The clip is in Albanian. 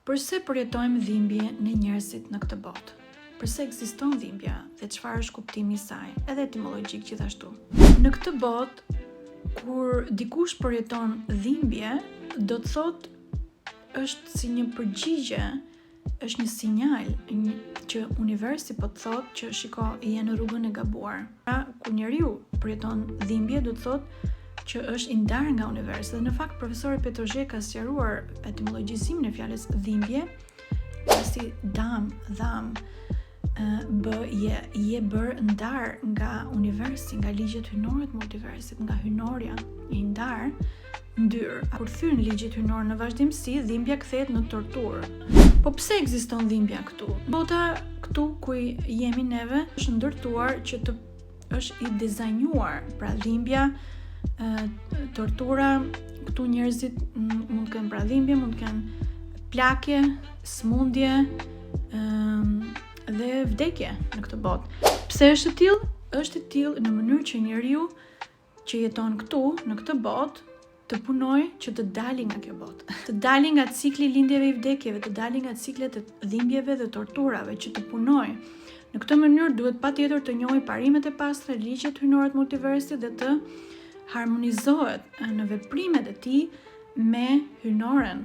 Përse përjetojmë dhimbje në njerëzit në këtë botë? Përse ekziston dhimbja dhe çfarë është kuptimi i saj, edhe etimologjik gjithashtu. Në këtë botë, kur dikush përjeton dhimbje, do të thotë është si një përgjigje, është një sinjal që universi po të thotë që shiko, je në rrugën e gabuar. Pra, kur njeriu përjeton dhimbje, do të thotë që është i ndarë nga universi. Dhe në fakt profesori Petrozhe ka sqaruar etimologjisimin e fjalës dhimbje, si dham, je bërë ndar nga universi, nga ligjet hynore të multiversit, nga hynorja, i ndar, ndyr. Kur thyn ligjet hynor në vazhdimsi, dhimbja kthehet në torturë. Po pse ekziston dhimbja këtu? Bota këtu ku jemi neve është ndërtuar që është i dizajnuar, pra dhimbja, tortura, këtu njerëzit mund të kenë pra dhimbje, mund të kenë plakje, smundje dhe vdekje në këtë botë. Pse është e tillë? Është e tillë në mënyrë që njeriu që jeton këtu në këtë botë të punojë që të dali nga kjo botë, të dali nga cikli lindjeve i vdekjeve, të dali nga ciklet e dhimbjeve dhe torturave, që të punojë. Në këtë mënyrë duhet patjetër të njohë parimet e pastra, ligjet hynore të multiversit dhe të harmonizohet në veprimet e tij me hynoren.